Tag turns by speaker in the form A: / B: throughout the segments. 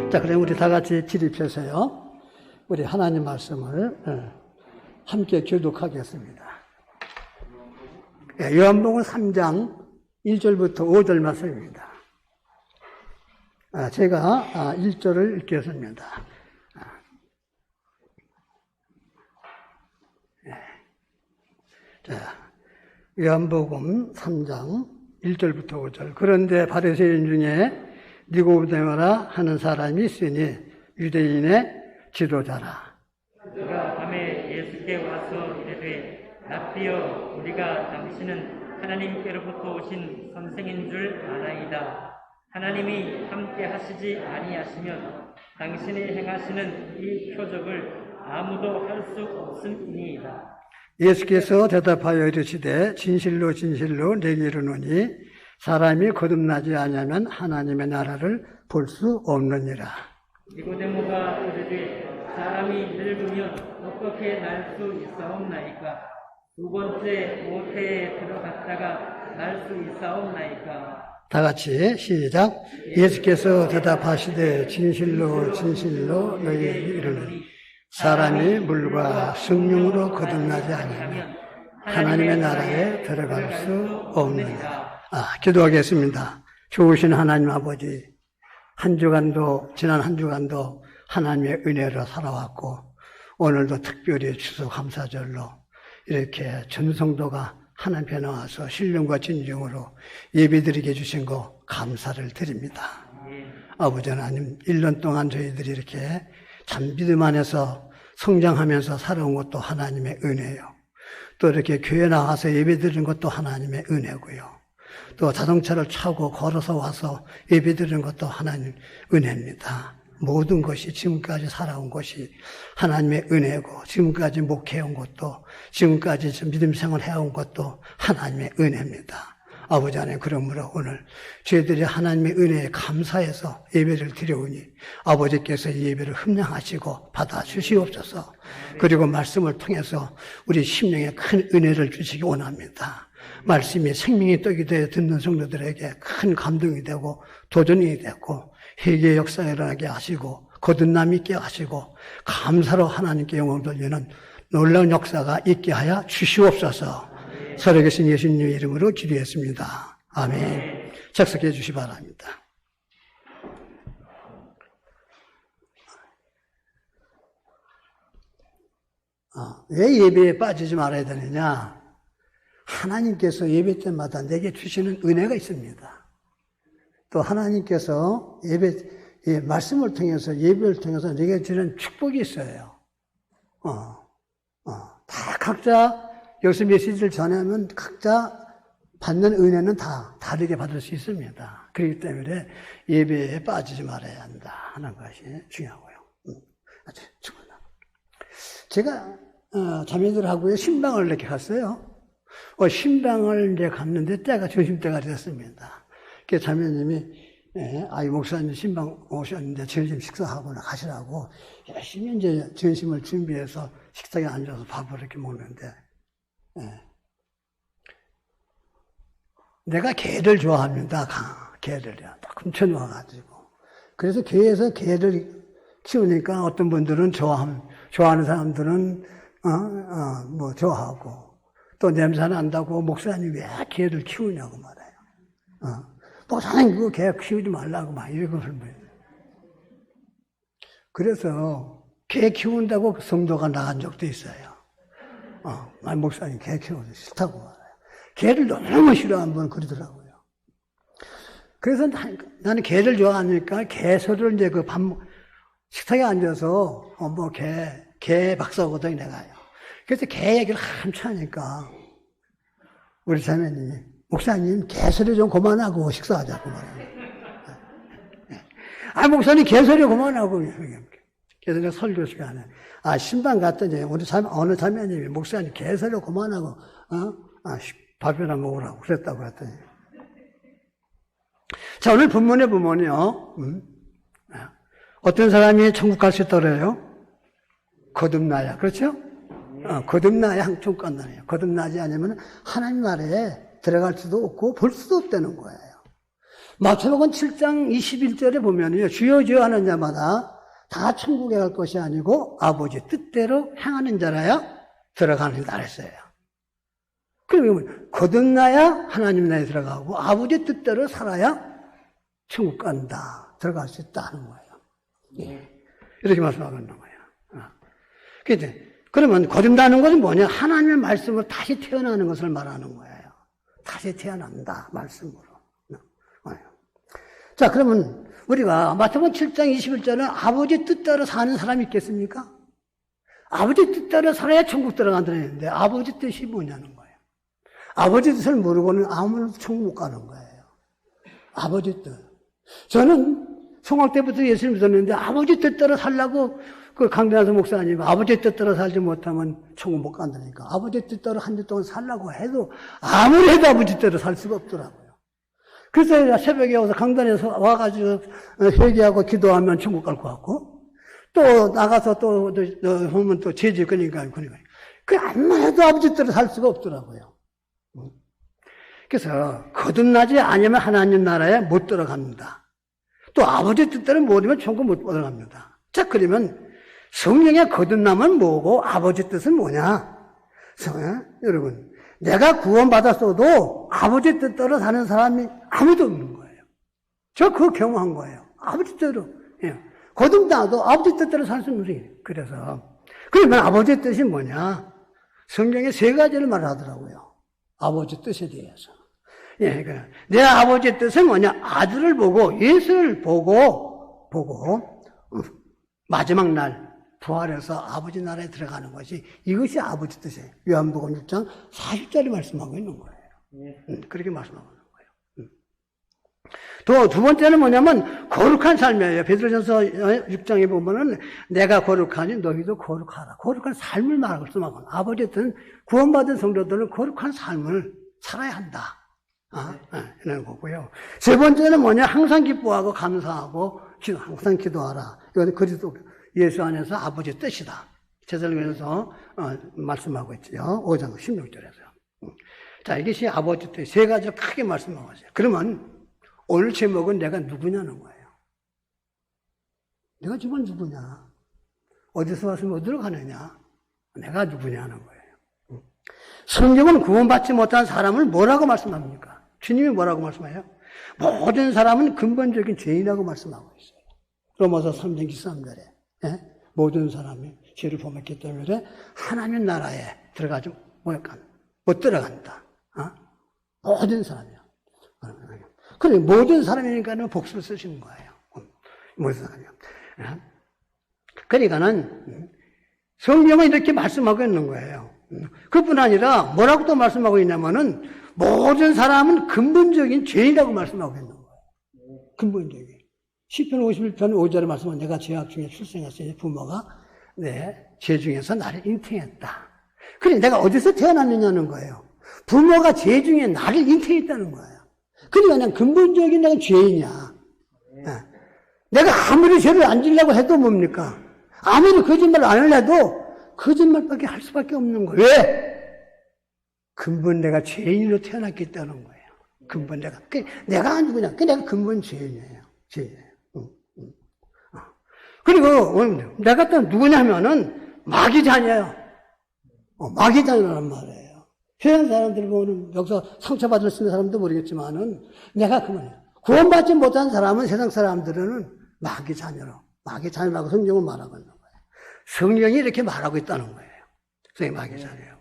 A: 자, 그럼 우리 다 같이起立해서요. 우리 하나님 말씀을 함께 교독하겠습니다. 요한복음 3장 1절부터 5절 말씀입니다. 제가 1절을 읽겠습니다. 자, 요한복음 3장 1절부터 5절. 그런데 바리새인 중에 니고데모라 하는 사람이 있으니 유대인의 지도자라.
B: 그가 밤에 예수께 와서 이르되 랍비여, 우리가 당신은 하나님께로부터 오신 선생인 줄 아나이다. 하나님이 함께 하시지 아니하시면 당신이 행하시는 이 표적을 아무도 할 수 없음이니이다.
A: 예수께서 대답하여 이르시되 진실로 진실로 내게 이르노니 사람이 거듭나지 아니하면 하나님의 나라를 볼 수 없느니라.
B: 니고데모가 이르되 사람이 늙으면 어떻게 날 수 있사옵나이까? 두 번째 모태에 들어갔다가 날 수 있사옵나이까?
A: 다 같이 시작. 예수께서 대답하시되 진실로 진실로 너희에게 이르노니 사람이 물과 성령으로 거듭나지 아니하면 하나님의 나라에 들어갈 수 없느니라. 기도하겠습니다. 좋으신 하나님 아버지, 지난 한 주간도 하나님의 은혜로 살아왔고 오늘도 특별히 추수감사절로 이렇게 전성도가 하나님께 나와서 신령과 진정으로 예배드리게 해주신 거 감사를 드립니다. 아버지 하나님, 1년 동안 저희들이 이렇게 참 믿음 안에서 성장하면서 살아온 것도 하나님의 은혜요. 또 이렇게 교회 나와서 예배드리는 것도 하나님의 은혜고요. 또 자동차를 타고 걸어서 와서 예배드리는 것도 하나님 은혜입니다. 모든 것이 지금까지 살아온 것이 하나님의 은혜고 지금까지 목회해온 것도 지금까지 믿음 생활해온 것도 하나님의 은혜입니다. 아버지 하나님, 그러므로 오늘 저희들이 하나님의 은혜에 감사해서 예배를 드려오니 아버지께서 이 예배를 흠량하시고 받아주시옵소서. 그리고 말씀을 통해서 우리 심령에 큰 은혜를 주시기 원합니다. 말씀이 생명의 떡이 되어 듣는 성도들에게 큰 감동이 되고 도전이 되고 회개의 역사가 일어나게 하시고 거듭남 있게 하시고 감사로 하나님께 영광 돌리는 놀라운 역사가 있게 하여 주시옵소서. 살아계신 예수님의 이름으로 기도했습니다. 아멘. 작석해 주시기 바랍니다. 왜 예배에 빠지지 말아야 되느냐? 하나님께서 예배 때마다 내게 주시는 은혜가 있습니다. 또 하나님께서 말씀을 통해서 예배를 통해서 내게 주는 축복이 있어요. 다 각자 여기서 메시지를 전하면 각자 받는 은혜는 다 다르게 받을 수 있습니다. 그렇기 때문에 예배에 빠지지 말아야 한다 하는 것이 중요하고요. 제가 자매들하고 신방을 이렇게 갔어요. 신방을 이제 갔는데 때가 점심때가 됐습니다. 그 자매님이 목사님 신방 오셨는데 점심 식사하거나 가시라고 열심히 이제 점심을 준비해서 식탁에 앉아서 밥을 이렇게 먹는데 내가 개를 좋아합니다. 개를요. 금천 와가지고. 그래서 교회에서 개를 키우니까 어떤 분들은 좋아하는 사람들은 좋아하고 또 냄새 난다고 목사님 왜 개를 키우냐고 말해요. 목사님 그거 개 키우지 말라고 막 이러고 그러면. 그래서 개 키운다고 성도가 나간 적도 있어요. 목사님 개 키우기 싫다고 말해요. 개를 너무 싫어하는 분은 그러더라고요. 그래서 나는 개를 좋아하니까 개소리를 이제 식탁에 앉아서 개 박사거든요, 내가요. 그래서 개 얘기를 한참 하니까 우리 자매님이 목사님 개소리 좀 그만하고 식사하자고 말해요. 목사님 개소리 그만하고. 그래서 내가 설교 시간에 신방 갔더니 어느 자매님이 목사님 개소리 그만하고 밥이나 먹으라고 그랬다고 했더니. 자, 오늘 본문의 부모는요. 어떤 사람이 천국 갈 수 있다고 그래요? 거듭나야. 그렇죠? 거듭나야 한쪽 건너네요. 거듭나지 않으면 하나님 나라에 들어갈 수도 없고 볼 수도 없다는 거예요. 마태복음 7장 21절에 보면요. 주여 주여 하는 자마다 다 천국에 갈 것이 아니고 아버지 뜻대로 행하는 자라야 들어가는 다 했어요. 그러면 거듭나야 하나님 나라에 들어가고 아버지 뜻대로 살아야 천국 간다. 들어갈 수 있다 하는 거예요. 예. 이렇게 말씀하고 있는 거예요. 그러면 거듭나는 것은 뭐냐? 하나님의 말씀으로 다시 태어나는 것을 말하는 거예요. 다시 태어난다. 말씀으로. 자, 그러면 우리가 마태복음 7장 21절은 아버지 뜻대로 사는 사람이 있겠습니까? 아버지 뜻대로 살아야 천국 들어간다는 얘기인데 아버지 뜻이 뭐냐는 거예요. 아버지 뜻을 모르고는 아무나 천국 못 가는 거예요. 아버지 뜻. 저는 성악 때부터 예수님 믿었는데 아버지 뜻대로 살라고 그 강단에서 목사님 아버지 뜻대로 살지 못하면 천국 못 간다니까. 아버지 뜻대로 한 주 동안 살라고 해도 아무리 해도 아버지 뜻대로 살 수가 없더라고요. 그래서 새벽에 와서 강단에서 와가지고 회개하고 기도하면 천국 갈 것 같고 또 나가서 또 보면 또 죄지 그러니까 그 암만 해도 아버지 뜻대로 살 수가 없더라고요. 그래서 거듭나지 않으면 하나님 나라에 못 들어갑니다. 또 아버지 뜻대로 모르면 천국 못 들어갑니다. 자, 그러면 성령의 거듭남은 뭐고 아버지 뜻은 뭐냐? 여러분, 내가 구원받았어도 아버지 뜻대로 사는 사람이 아무도 없는 거예요. 저 그거 경험한 거예요. 아버지 뜻대로. 예. 거듭나도 아버지 뜻대로 살 수 없는 거예요. 그래서 그러면 아버지 뜻이 뭐냐? 성경에 세 가지를 말하더라고요. 아버지 뜻에 대해서. 예, 그러니까 내 아버지 뜻은 뭐냐? 아들을 보고 예수를 보고 마지막 날 부활해서 아버지 나라에 들어가는 것이 이것이 아버지 뜻이에요. 요한복음 6장 40절에 말씀하고 있는 거예요. 그렇게 말씀하고 있는 거예요. 또 두 번째는 뭐냐면 거룩한 삶이에요. 베드로전서 6장에 보면은 내가 거룩하니 너희도 거룩하라. 거룩한 삶을 말하고 있어요. 아버지 뜻은 구원받은 성도들은 거룩한 삶을 살아야 한다. 이런 거고요. 세 번째는 뭐냐? 항상 기뻐하고 감사하고 항상 기도하라. 이건 그리스도 예수 안에서 아버지 뜻이다. 제살로면서 말씀하고 있죠. 5장 16절에서. 자, 이것이 아버지 뜻 세 가지를 크게 말씀하고 있어요. 그러면 오늘 제목은 내가 누구냐는 거예요. 내가 지금 누구냐? 어디서 와서 어디로 가느냐? 내가 누구냐는 거예요. 성경은 구원받지 못한 사람을 뭐라고 말씀합니까? 주님이 뭐라고 말씀해요? 모든 사람은 근본적인 죄인이라고 말씀하고 있어요. 로마서 3장 13절에 모든 사람이 죄를 범했기 때문에 하나님 나라에 들어가지 못 들어간다. 모든 사람이요. 그래 모든 사람이니까는 복수를 쓰시는 거예요. 모든 사람이요. 그러니까는 성경은 이렇게 말씀하고 있는 거예요. 그뿐 아니라 뭐라고 또 말씀하고 있냐면은 모든 사람은 근본적인 죄인이라고 말씀하고 있는 거예요. 근본적인. 시편 51편 5절에 말씀은 내가 죄악 중에 출생했으니 부모가 내 죄 중에서 나를 잉태했다. 그래 내가 어디서 태어났느냐는 거예요. 부모가 죄 중에 나를 잉태했다는 거예요. 그러니까 그냥 근본적인 내가 죄인이야. 내가 아무리 죄를 안 지려고 해도 뭡니까? 아무리 거짓말을 안 해도 거짓말밖에 할 수밖에 없는 거예요. 왜? 근본 내가 죄인으로 태어났기 때문인 거예요. 근본 내가 누구냐? 내가 근본 죄인이에요. 죄인이에요. 그리고 내가 또 누구냐면은 마귀 자녀예요. 마귀 자녀란 말이에요. 세상 사람들 보면 여기서 상처받을 수 있는 사람도 모르겠지만은 내가 그만이에요. 구원받지 못한 사람은 세상 사람들은 마귀 자녀라고 성경은 말하고 있는 거예요. 성경이 이렇게 말하고 있다는 거예요. 성경이 마귀 자녀예요.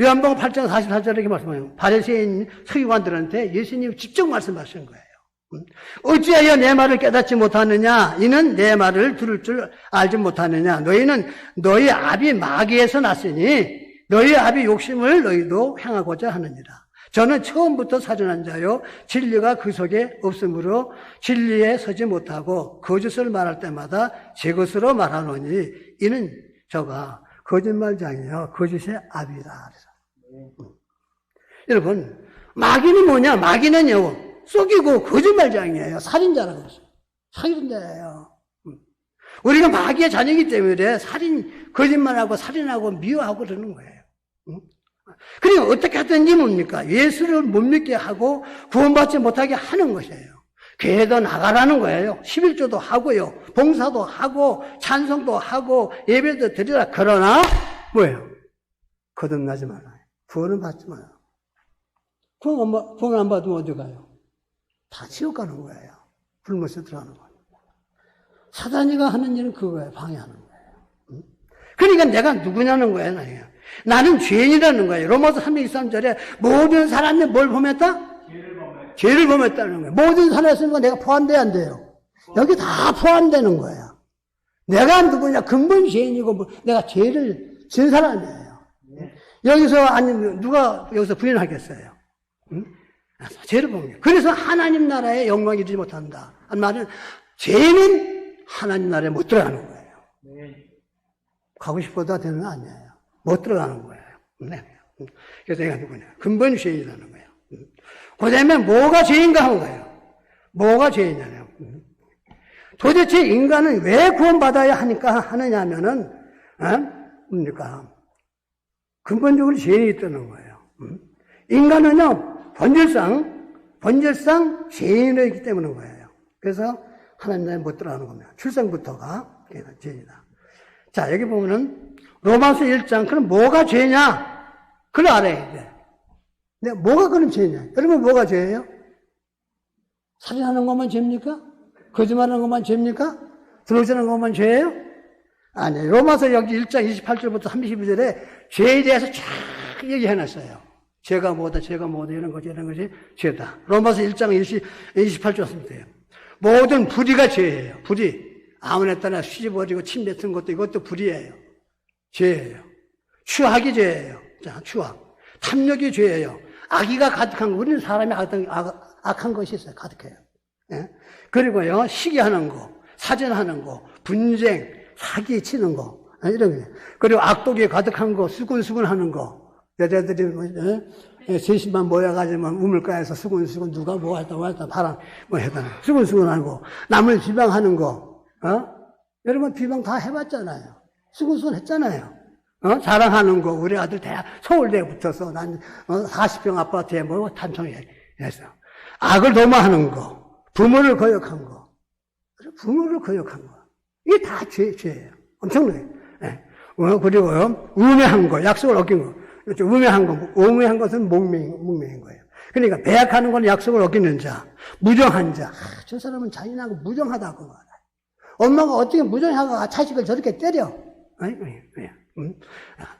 A: 요한복음 8장 44절에 이렇게 말씀해요. 바리새인 서기관들한테 예수님이 직접 말씀하신 거예요. 어찌하여 내 말을 깨닫지 못하느냐? 이는 내 말을 들을 줄 알지 못하느냐? 너희는 너희 아비 마귀에서 났으니 너희 아비 욕심을 너희도 행하고자 하느니라. 저는 처음부터 살인한 자요 진리가 그 속에 없으므로 진리에 서지 못하고 거짓을 말할 때마다 제 것으로 말하노니 이는 저가 거짓말장이요 거짓의 아비라. 여러분 마귀는 뭐냐? 마귀는요 속이고 거짓말장이에요. 살인자라고 했어요. 살인자예요. 우리가 마귀의 자녀이기 때문에 살인, 거짓말하고 살인하고 미워하고 그러는 거예요. 그러니까 어떻게 하든지 뭡니까? 예수를 못 믿게 하고 구원받지 못하게 하는 것이에요. 교회도 나가라는 거예요. 11조도 하고요. 봉사도 하고 찬송도 하고 예배도 드리라. 그러나 뭐예요? 거듭나지 말아요. 구원은 받지 마요. 구원 안 받으면 어디 가요? 다 지옥 가는 거예요. 불못에 들어가는 거예요. 사단이가 하는 일은 그거예요. 방해하는 거예요. 그러니까 내가 누구냐는 거예요. 나는 죄인이라는 거예요. 로마서 3:23절에 모든 사람이 뭘 범했다? 죄를 범했다는 거예요. 모든 사람이 내가 포함돼야 안 돼요. 여기 다 포함되는 거예요. 내가 누구냐? 근본 죄인이고 내가 죄를 진 사람이에요. 여기서 아니 누가 여기서 부인하겠어요? 응? 죄를 범해요. 그래서 하나님 나라에 영광이 이르지 못한다. 한 말은 죄는 하나님 나라에 못 들어가는 거예요. 가고 싶어도 되는 거 아니에요. 못 들어가는 거예요. 네. 그래서 내가 누구냐? 근본 죄인이라는 거예요. 그 다음에 뭐가 죄인가 하는 거예요. 뭐가 죄인이냐면 도대체 인간은 왜 구원받아야 하느냐 하면은 뭡니까? 근본적으로 죄인이 있다는 거예요. 인간은요 본질상 죄인이기 때문인 거예요. 그래서 하나님 나라에 못 들어가는 겁니다. 출생부터가 죄인이다. 자, 여기 보면은 로마서 1장, 그럼 뭐가 죄냐? 그걸 알아야 돼. 근데 뭐가 그럼 죄냐? 여러분 뭐가 죄예요? 살인하는 것만 죄입니까? 거짓말하는 것만 죄입니까? 들어오자는 것만 죄예요? 아니에요. 로마서 여기 1장 28절부터 32절에 죄에 대해서 쫙 얘기해놨어요. 죄가 뭐다, 이런 것이 죄다. 로마서 1장 28절 쓰면 돼요. 모든 불의가 죄예요. 불의. 아무나 따라 시집 버리고 침 뱉은 것도 이것도 불의예요. 죄예요. 추악이 죄예요. 자, 추악. 탐욕이 죄예요. 악의가 가득한 거. 우리는 사람이 악한 것이 있어요. 가득해요. 예? 그리고요, 시기하는 거, 사전하는 거, 분쟁, 사기 치는 거, 이런 거. 그리고 악독이 가득한 거, 수군수군 하는 거. 여자들이 셋이만 모여가지고 우물가에서 수군수군 누가 뭐 했다, 바람, 뭐 했다. 수군수군 하고, 남을 비방하는 거. 여러분 비방 다 해봤잖아요. 수군수군 했잖아요. 자랑하는 거, 우리 아들 서울대에 붙어서 난 40평 아파트에 뭐 탄청해 했어. 악을 도모하는 거, 부모를 거역한 거, 부모를 거역한 거. 이게 다 죄예요. 엄청나게. 예. 그리고요, 우매한 거, 약속을 어긴 거. 그렇죠. 우매한 것은 목매인 거예요. 그러니까 배약하는 건 약속을 어기는 자, 무정한 자. 저 사람은 잔인하고 무정하다고 말해요. 엄마가 어떻게 무정하고 자식을 저렇게 때려?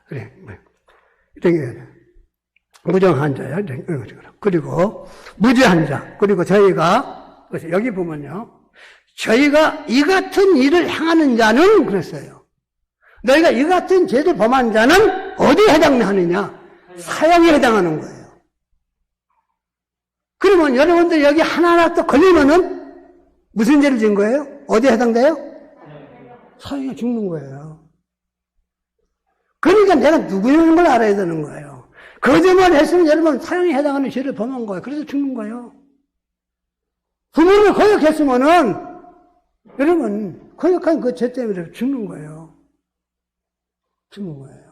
A: 그래. 이렇게 무정한 자야. 그리고 무죄한 자. 그리고 저희가 여기 보면요. 저희가 이 같은 일을 행하는 자는 그랬어요. 너희가 이 같은 죄를 범한 자는 어디에 해당하느냐? 사형에 해당하는 거예요. 그러면 여러분들 여기 하나하나 또 걸리면은 무슨 죄를 지은 거예요? 어디에 해당돼요? 사형에 죽는 거예요. 그러니까 내가 누구냐는 걸 알아야 되는 거예요. 거짓말 했으면 여러분 사형에 해당하는 죄를 범한 거예요. 그래서 죽는 거예요. 부모를 거역했으면은 여러분 거역한 그 죄 때문에 죽는 거예요. 죽는 거예요.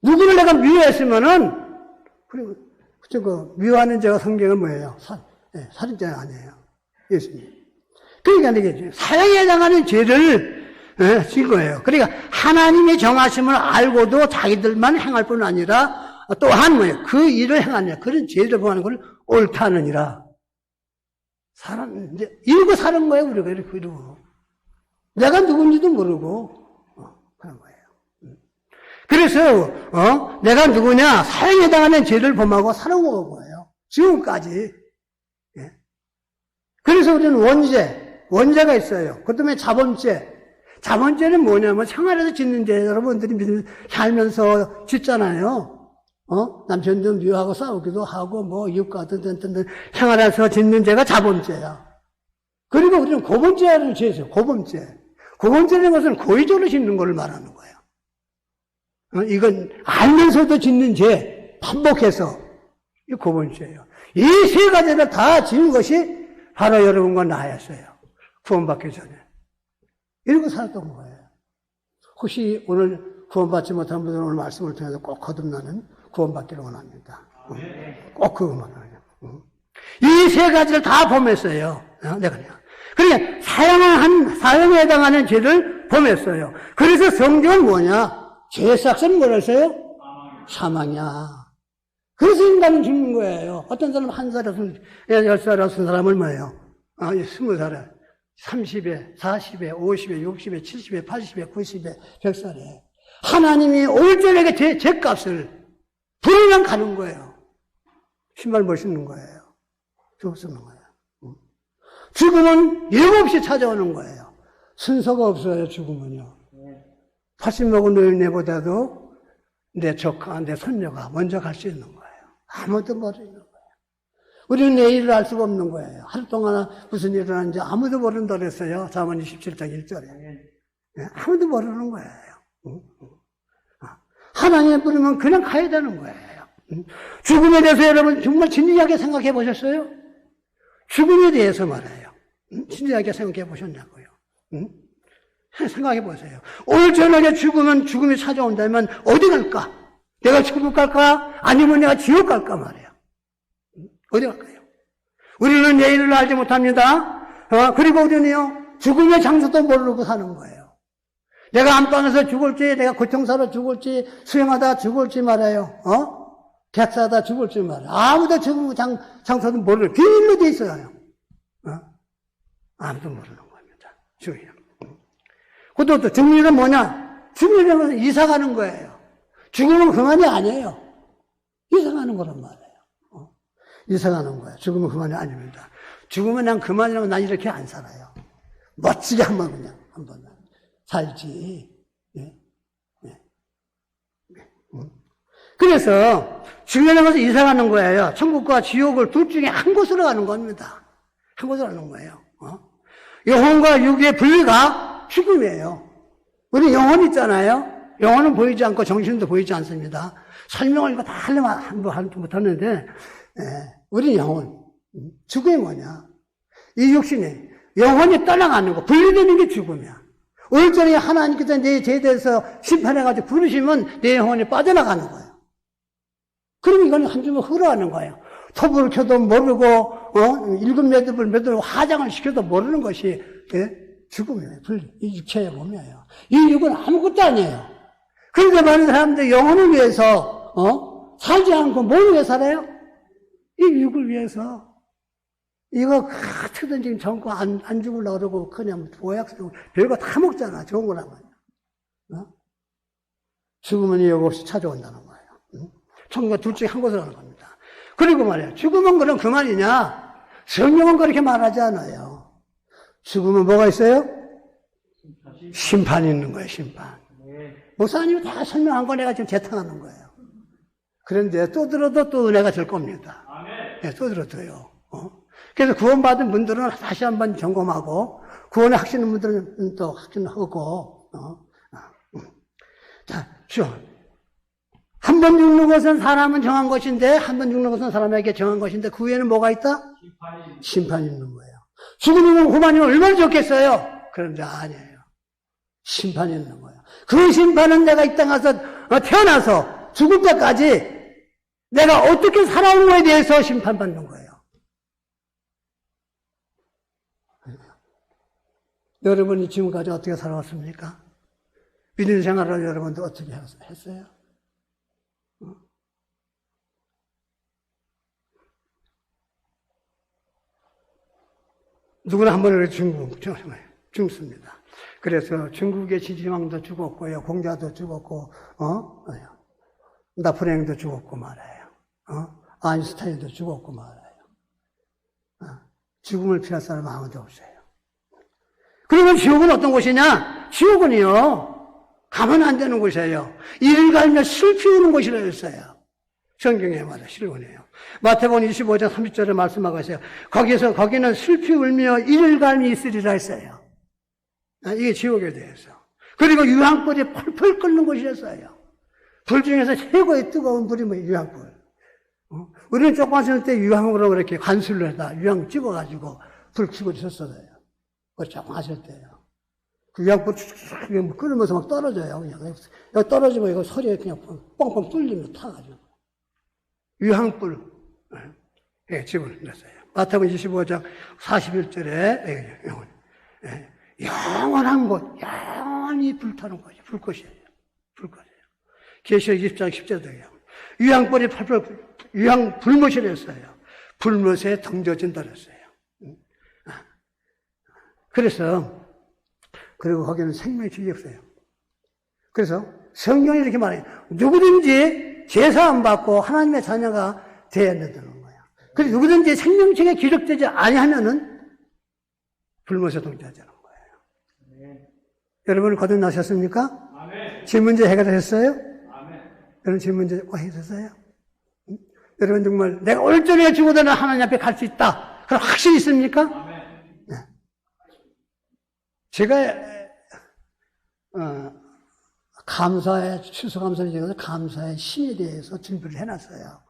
A: 누구를 내가 미워했으면은 그리고 미워하는 죄가 성경은 뭐예요? 살인죄가 아니에요. 예수님. 그러니까 이게 사형에 해당하는 죄를 진 거예요. 그러니까 하나님의 정하심을 알고도 자기들만 행할 뿐 아니라 또한 뭐예요? 그 일을 행하느냐. 그런 죄를 범하는 걸 옳다느니라. 이제 이러고 사는 거예요. 우리가 이러고. 내가 누군지도 모르고 그런 거예요. 그래서 내가 누구냐? 사형에 해당하는 죄를 범하고 살아온 거예요. 지금까지. 예. 그래서 우리는 원죄가 있어요. 그 다음에 자범죄. 자범죄는 뭐냐면 생활에서 짓는 죄. 여러분들이 살면서 짓잖아요. 남편도 미워하고 싸우기도 하고 뭐 이웃과 등등등 생활에서 짓는 죄가 자범죄야. 그리고 우리는 고범죄라는 죄죠. 고범죄. 고범죄라는 것은 고의적으로 짓는 걸 말하는 거예요. 이건 알면서도 짓는 죄, 반복해서 이 고범죄예요. 이 세 가지를 다 지은 것이 바로 여러분과 나였어요. 구원받기 전에. 이러고 살았던 거예요. 혹시 오늘 구원받지 못한 분들은 오늘 말씀을 통해서 꼭 거듭나는 구원받기를 원합니다. 꼭 그것만 하요. 이 세 가지를 다 범했어요. 내가. 그러니까 사형에 해당하는 죄를 범했어요. 그래서 성경은 뭐냐? 죄의 삭스는 뭐라 했어요? 사망이야. 그래서 인간은 죽는 거예요. 어떤 사람은 1살에 10살에 쓴 사람을 뭐예요? 20살에, 30에, 40에, 50에, 60에, 70에, 80에, 90에, 100살에. 하나님이 올전에게 죄값을 부르면 가는 거예요. 신발 못 신는 거예요. 죽는 거예요. 죽음은 예고 없이 찾아오는 거예요. 순서가 없어요, 죽음은요. 80 먹은 노인네보다도 내 조카, 내 손녀가 먼저 갈 수 있는 거예요. 아무도 모르는 거예요. 우리는 내일을 알 수가 없는 거예요. 하루 동안 무슨 일이 일어나는지 아무도 모른다 그랬어요. 잠언 27장 1절에. 아무도 모르는 거예요. 하나님의 부르면 그냥 가야 되는 거예요. 죽음에 대해서 여러분 정말 진지하게 생각해 보셨어요? 죽음에 대해서 말해요. 진지하게 생각해 보셨냐고요. 생각해 보세요. 오늘 저녁에 죽음이 찾아온다면 어디 갈까? 내가 천국 갈까? 아니면 내가 지옥 갈까 말이에요. 어디 갈까요? 우리는 내일을 알지 못합니다. 그리고 우리는요, 죽음의 장소도 모르고 사는 거예요. 내가 안방에서 죽을지, 내가 고통사로 죽을지, 수행하다 죽을지 말아요. 객사하다 죽을지 말아요. 아무도 죽음의 장소도 모르는, 비밀로 돼 있어요. 아무도 모르는 겁니다. 죽이요. 그것도 죽음은 뭐냐? 죽음이라는 것은 이사 가는 거예요. 죽음은 그만이 아니에요. 이사 가는 거란 말이에요. 이사 가는 거예요. 죽음은 그만이 아닙니다. 죽으면 그냥 그만이라면 난 이렇게 안 살아요. 멋지게 한번 그냥 한번 살지. 예? 예. 그래서 죽음이라는 것은 이사 가는 거예요. 천국과 지옥을 둘 중에 한 곳으로 가는 겁니다. 한 곳으로 가는 거예요. 영혼과 육의 분리가 죽음이에요. 우리 영혼 있잖아요. 영혼은 보이지 않고 정신도 보이지 않습니다. 설명을 이거 다 하려면 못하는데, 우리 영혼, 죽음이 뭐냐? 이 육신이, 영혼이 떠나가는 거, 분리되는 게 죽음이야. 오늘 저녁에 하나님께서 내 죄에 대해서 심판해가지고 부르시면 내 영혼이 빠져나가는 거예요. 그럼 이건 한 줌을 흘러가는 거예요. 톱을 켜도 모르고, 일곱 매듭을 화장을 시켜도 모르는 것이, 죽음이에요. 이 육체의 몸이에요. 이 육은 아무것도 아니에요. 그런데 많은 사람들 영혼을 위해서, 살지 않고 뭘 위해 살아요? 이 육을 위해서. 이거 어떻게든 지금 젊고 안 죽으려고 그러고, 그냥 보약 쓰고, 별거 다 먹잖아. 좋은 거란 말이야. 죽음은 이유 없이 찾아온다는 거예요. 천국과 둘 중에 한 곳으로 가는 겁니다. 그리고 말이야. 죽음은 그럼 그 말이냐? 성경은 그렇게 말하지 않아요. 죽음은 뭐가 있어요? 심판이 있는 거예요, 심판. 목사님이 다 설명한 거 내가 지금 재탕하는 거예요. 그런데 또 들어도 또 은혜가 될 겁니다. 네, 또 들어도요. 그래서 구원받은 분들은 다시 한번 점검하고, 구원에 확신하는 분들은 또 확신하고, 자, 한 번 죽는 것은 사람은 정한 것인데, 한 번 죽는 것은 사람에게 정한 것인데, 그 후에는 뭐가 있다? 심판이 있는 거예요. 죽으면 그만이면 얼마나 좋겠어요? 그런데 아니에요. 심판이 있는 거예요. 그 심판은 내가 이 땅 가서 태어나서 죽을 때까지 내가 어떻게 살아온 거에 대해서 심판받는 거예요. 여러분이 지금까지 어떻게 살아왔습니까? 믿는 생활을 여러분도 어떻게 했어요? 누구나 한 번에 죽습니다. 그래서 중국의 지지왕도 죽었고요, 공자도 죽었고, 나폴레옹도 죽었고 말아요. 아인슈타인도 죽었고 말아요. 죽음을 피할 사람은 아무도 없어요. 그러면 지옥은 어떤 곳이냐? 지옥은요, 가면 안 되는 곳이에요. 이를 갈며 슬피 우는 곳이라 했어요. 성경에 말해 실론이에요. 마태복음 25장 30절에 말씀하고 있어요. 거기는 슬피 울며 이를 갈미 있으리라 했어요. 이게 지옥에 대해서. 그리고 유황불이 펄펄 끓는 곳이었어요. 불 중에서 최고의 뜨거운 불이 유황불. 우리는 조그만 살 때 유황으로 그렇게 관술로 해다 유황 찍어가지고 불 켜고 있었어요. 그걸 조금 하실 때요. 그 유황불 쭉 끓으면서 막 떨어져요. 그냥. 여기 떨어지면 이거 소리에 그냥 뻥뻥 뚫리면 타가지고. 유황불. 예, 집어넣었어요. 마태복음 25장 41절에, 영원한 곳, 영원히 불타는 곳이, 불꽃이에요. 불꽃이에요. 계시록 20장 10절에요. 유황불이 유황 불못이랬어요. 불못에 던져진다 그랬어요. 그래서, 그리고 거기는 생명의 질이 없어요. 그래서 성경이 이렇게 말해요. 누구든지 제사안 받고 하나님의 자녀가 되어야 된다는 거예요. 그래서 누구든지 생명책에 기록되지 아니하면은 불못에 동조하자는 거예요. 여러분 거듭나셨습니까?
C: 아멘.
A: 질문제 해결하셨어요?
C: 아멘.
A: 여러분 질문제 꼭 해결하셨어요? 여러분 정말 내가 올전에 죽어도 하나님 앞에 갈 수 있다. 그런 확신이 있습니까?
C: 아멘.
A: 네. 제가 감사의 추수감사를 지어서 감사의 신에 대해서 준비를 해놨어요.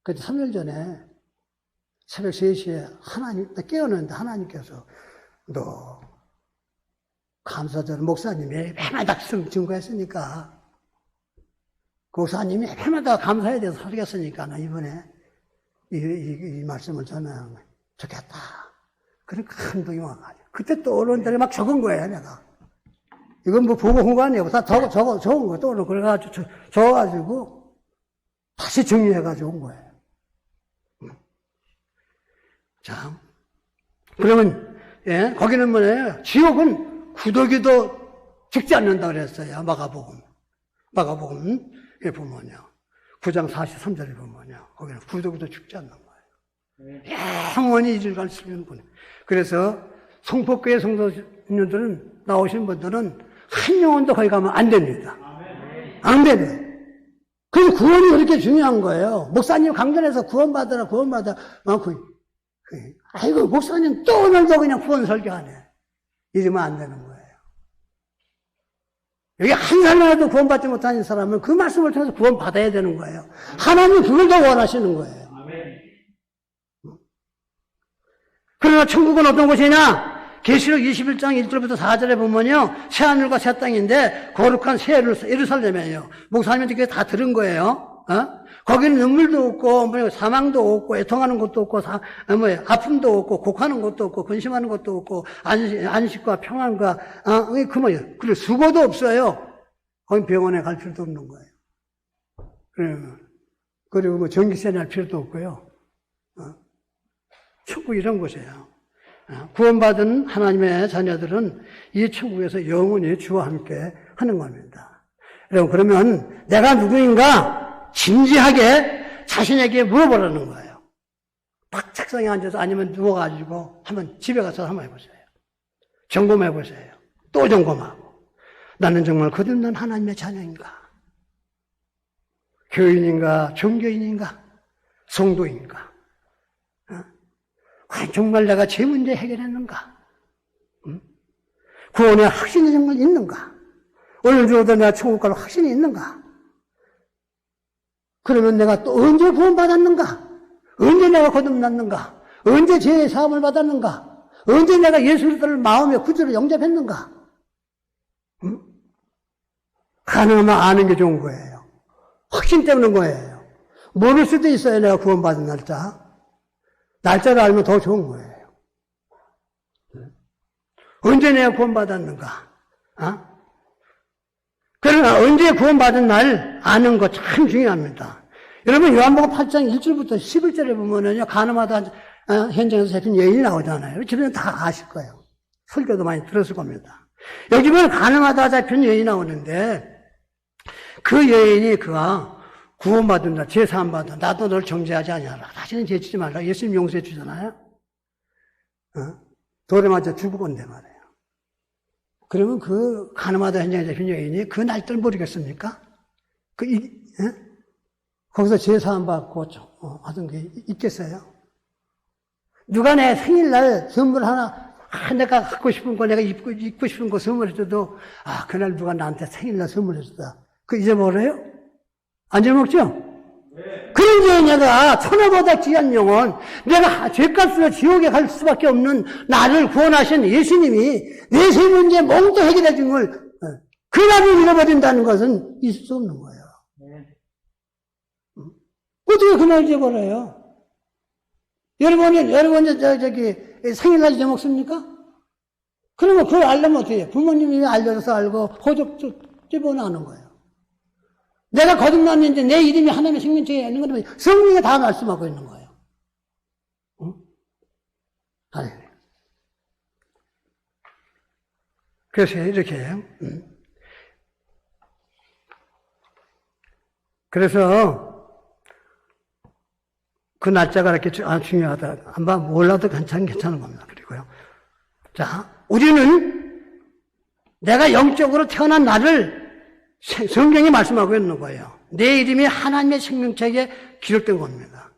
A: 그때 3일 전에 새벽 3시에 하나님 깨어났는데 하나님께서 너 감사절 목사님이 해마다 증거했으니까 그 목사님이 해마다 감사에 대해서 설교했으니까 나 이번에 이 말씀을 전하면 좋겠다. 그런 큰 동이 와가지고 그때 떠오르는 대로 막 적은 거예요 내가. 이건 뭐 보고 한 거 아니에요. 다 적은 거 떠오르고 그래가지고 적어가지고 다시 정리해가지고 온 거예요. 자, 그러면 예, 거기는 뭐예요? 지옥은 구더기도 죽지 않는다 그랬어요. 마가복음에 보면요. 9장 43절에 보면요. 거기는 구더기도 죽지 않는 거예요. 영원히 이 줄 갈 수 있는 분. 그래서 성폭교회 성도님들은 나오신 분들은 한 영혼도 거기 가면 안 됩니다. 안 됩니다. 그래서 구원이 그렇게 중요한 거예요. 목사님 강단에서 구원받아라. 아이고, 목사님 또 오늘도 그냥 구원 설교하네. 이러면 안 되는 거예요. 여기 한 사람이라도 구원받지 못하는 사람은 그 말씀을 통해서 구원받아야 되는 거예요. 하나님은 그걸 더 원하시는 거예요. 그러나 천국은 어떤 곳이냐? 계시록 21장 1절부터 4절에 보면요. 새하늘과 새 땅인데 거룩한 새 예루살렘이에요. 목사님한테 그게 다 들은 거예요. 거기는 눈물도 없고 사망도 없고 애통하는 것도 없고 아픔도 없고 곡하는 것도 없고 근심하는 것도 없고 안식과 평안과 그리고 수고도 없어요. 거기 병원에 갈 필요도 없는 거예요. 그리고 뭐 전기세 낼 필요도 없고요. 천국 이런 곳이에요. 구원받은 하나님의 자녀들은 이 천국에서 영원히 주와 함께 하는 겁니다. 여러분, 그러면 내가 누구인가 진지하게 자신에게 물어보라는 거예요. 딱 책상에 앉아서 아니면 누워가지고 한번 집에 가서 한번 해보세요. 점검해보세요. 또 점검하고. 나는 정말 거듭난 하나님의 자녀인가? 교인인가? 종교인인가? 성도인가? 정말 내가 제 문제 해결했는가? 구원의 확신이 정말 있는가? 오늘 주어도 내가 천국 갈 확신이 있는가? 그러면 내가 또 언제 구원받았는가? 언제 내가 거듭났는가? 언제 죄의 사함을 받았는가? 언제 내가 예수 그리스도를 마음의 구주로 영접했는가? 가능하면 아는 게 좋은 거예요. 확신 때문에 거예요. 모를 수도 있어요. 내가 구원받은 날짜. 날짜를 알면 더 좋은 거예요. 언제 내가 구원받았는가? 그러나 언제 구원받은 날 아는 거 참 중요합니다. 여러분 요한복음 8장 1절부터 11절에 보면은요, 가늠하다 현장에서 잡힌 여인이 나오잖아요. 주변에 다 아실 거예요. 설교도 많이 들었을 겁니다. 여기 보면 가늠하다 잡힌 여인이 나오는데 그 여인이 그가 구원받은 날, 제사함 받은 나도 널 정죄하지 아니하라. 다시는 죄지지 말라. 예수님 용서해 주잖아요. 돌에 맞아 죽어본대 말이에요. 그러면 그 가늠하다 현장에 잡힌 여인이 그 날짜를 모르겠습니까? 거기서 제사함 받고 하던 게 있겠어요? 누가 내 생일날 선물 하나, 내가 갖고 싶은 거, 내가 입고 싶은 거 선물해줘도, 그날 누가 나한테 생일날 선물해줬다. 그거 잊어먹어요? 안 잊어먹죠? 그런 죄에 내가 천하보다 귀한 영혼, 내가 죄값으로 지옥에 갈 수밖에 없는 나를 구원하신 예수님이 내 세 문제 몽땅 해결해 준 걸, 그 나를 잃어버린다는 것은 있을 수 없는 거예요. 어떻게 그 날 잊어버려요? 여러분이 저기 생일날 잊어먹습니까? 그러면 그걸 알려면 어떻게 해요? 부모님이 알려줘서 알고 호적 집어넣는 거예요. 내가 거듭났는데 내 이름이 하나님의 생명책에 있는 거는 성령이 다 말씀하고 있는 거예요. 응? 아니. 그래서 이렇게 그래서 그 날짜가 이렇게 중요하다. 한번 몰라도 괜찮은 겁니다. 그리고요. 자, 우리는 내가 영적으로 태어난 나를 성경이 말씀하고 있는 거예요. 내 이름이 하나님의 생명책에 기록된 겁니다.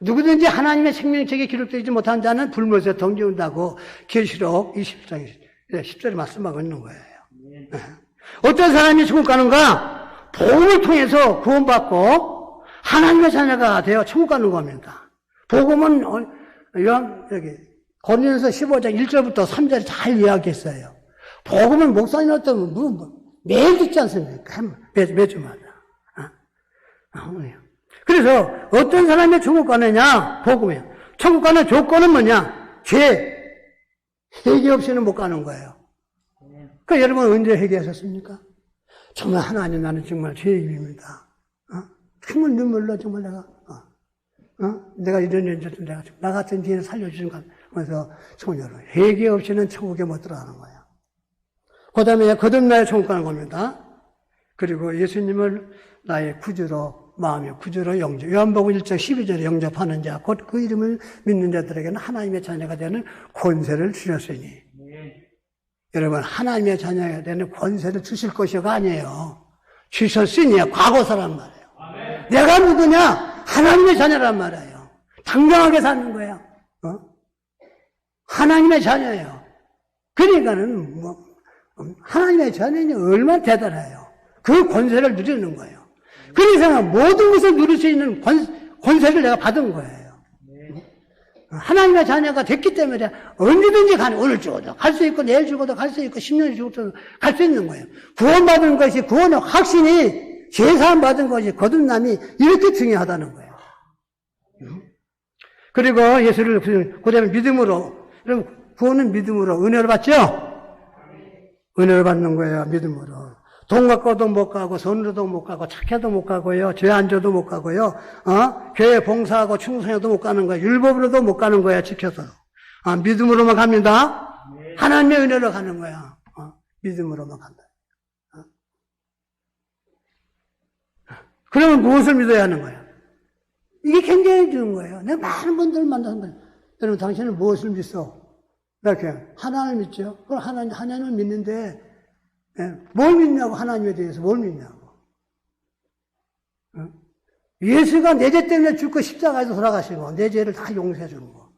A: 누구든지 하나님의 생명책에 기록되지 못한 자는 불못에 던져온다고 계시록 20장 10절에 말씀하고 있는 거예요. 네. 어떤 사람이 천국 가는가? 복음을 통해서 구원받고 하나님의 자녀가 되어 천국 가는 겁니다. 복음은 여기 고린도서 15장 1절부터 3절에 잘 이야기했어요. 복음은 목사님한테 매일 듣지 않습니까? 매주마다. 그래서 어떤 사람이 천국 가느냐? 복음이에요. 천국 가는 조건은 뭐냐? 죄. 회개 없이는 못 가는 거예요. 그 여러분 언제 회개하셨습니까? 정말 하나님 나는 정말 죄인입니다. 정말 눈물로 정말 내가 이런 일도 내가 나 같은 죄인을 살려주신 것 하면서 정말 여러분 회개 없이는 천국에 못 들어가는 거예요. 그 다음에 거듭나야 천국 가는 겁니다. 그리고 예수님을 나의 구주로 마음의 구주로 영접. 요한복음 1장 12절에 영접하는 자, 곧 그 이름을 믿는 자들에게는 하나님의 자녀가 되는 권세를 주셨으니. 여러분 하나님의 자녀가 되는 권세를 주실 것이가 아니에요. 주셨으니요. 과거사란 말이에요. 내가 누구냐? 하나님의 자녀란 말이에요. 당당하게 사는 거예요. 하나님의 자녀예요. 그러니까는 하나님의 자녀는 얼마나 대단해요. 그 권세를 누리는 거예요. 그래서 모든 것을 누릴 수 있는 권세를 내가 받은 거예요. 하나님의 자녀가 됐기 때문에 언제든지 오늘 죽어도 갈 수 있고 내일 죽어도 갈 수 있고 10년이 죽어도 갈 수 있는 거예요. 구원받은 것이 구원의 확신이 제사함 받은 것이 거듭남이 이렇게 중요하다는 거예요. 그리고 예수를 그다음에 믿음으로. 여러분 구원은 믿음으로 은혜를 받죠? 은혜를 받는 거예요. 믿음으로. 돈 갖고도 못 가고 선으로도 못 가고 착해도 못 가고요. 죄 안 져도 못 가고요. 교회 봉사하고 충성해도 못 가는 거예요. 율법으로도 못 가는 거예요. 지켜서. 믿음으로만 갑니다. 하나님의 은혜로 가는 거야. 믿음으로만 간다. 그러면 무엇을 믿어야 하는 거예요? 이게 굉장히 좋은 거예요. 내가 많은 분들을 만나는 거예요. 여러분 당신은 무엇을 믿어? 이렇게 하나님을 믿죠. 그럼 하나님을 믿는데 뭘 믿냐고, 하나님에 대해서 뭘 믿냐고. 예수가 내 죄 때문에 죽고 십자가에서 돌아가시고 내 죄를 다 용서해 주는 거.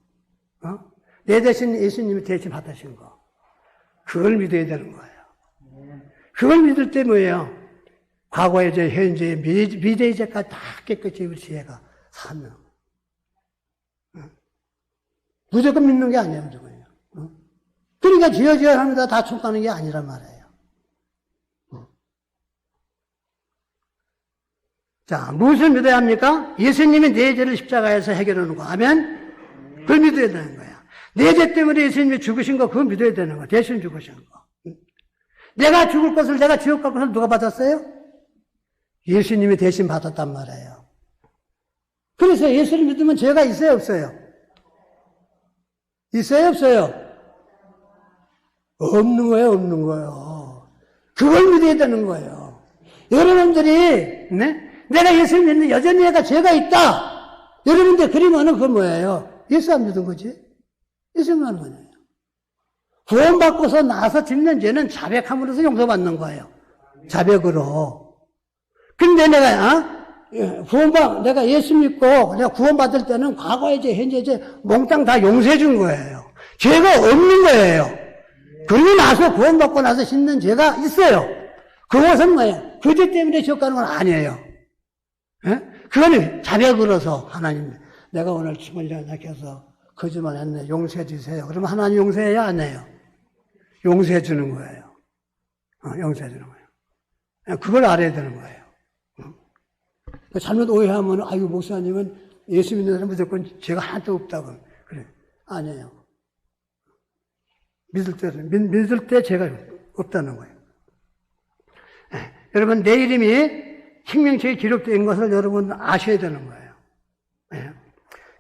A: 내 대신 예수님이 대신 받으신 거. 그걸 믿어야 되는 거예요. 그걸 믿을 때 뭐예요? 과거의 죄, 현재의 미래의 죄까지 다 깨끗이 우리 지혜가 사는. 무조건 믿는 게 아니에요, 무조건요. 그러니까 지어져야 합니다. 다 축하하는 게 아니란 말이에요. 자, 무엇을 믿어야 합니까? 예수님이 내 죄를 십자가에서 해결하는 거. 아멘? 그걸 믿어야 되는 거야. 내 죄 때문에 예수님이 죽으신 거, 그거 믿어야 되는 거야. 대신 죽으신 거. 내가 죽을 것을 내가 지옥 갈 것을 누가 받았어요? 예수님이 대신 받았단 말이에요. 그래서 예수를 믿으면 죄가 있어요, 없어요? 있어요, 없어요? 없는 거예요, 없는 거예요. 그걸 믿어야 되는 거예요. 여러분들이, 네? 내가 예수를 믿는데 여전히 내가 죄가 있다. 여러분들 그러면은 그건 뭐예요? 예수 안 믿은 거지? 예수만 하는 거예요. 구원받고서 나서 짓는 죄는 자백함으로써 용서받는 거예요. 자백으로. 근데 내가, 내가 예수 믿고 내가 구원받을 때는 과거의 죄, 현재의 죄 몽땅 다 용서해 준 거예요. 죄가 없는 거예요. 그러고 나서 구원받고 나서 짓는 죄가 있어요. 그것은 뭐예요? 그 죄 때문에 지옥 가는 건 아니에요. 그거는 자백으로서 하나님, 내가 오늘 춤을 연약해서 거짓말 했네. 용서해 주세요. 그러면 하나님 용서해야 안 해요? 용서해 주는 거예요. 용서해 주는 거예요. 그걸 알아야 되는 거예요. 잘못 오해하면, 아이고, 목사님은 예수 믿는 사람 무조건 죄가 하나도 없다고. 그래. 아니에요. 믿을 때 죄가 없다는 거예요. 여러분, 내 이름이 생명책에 기록된 것을 여러분 아셔야 되는 거예요.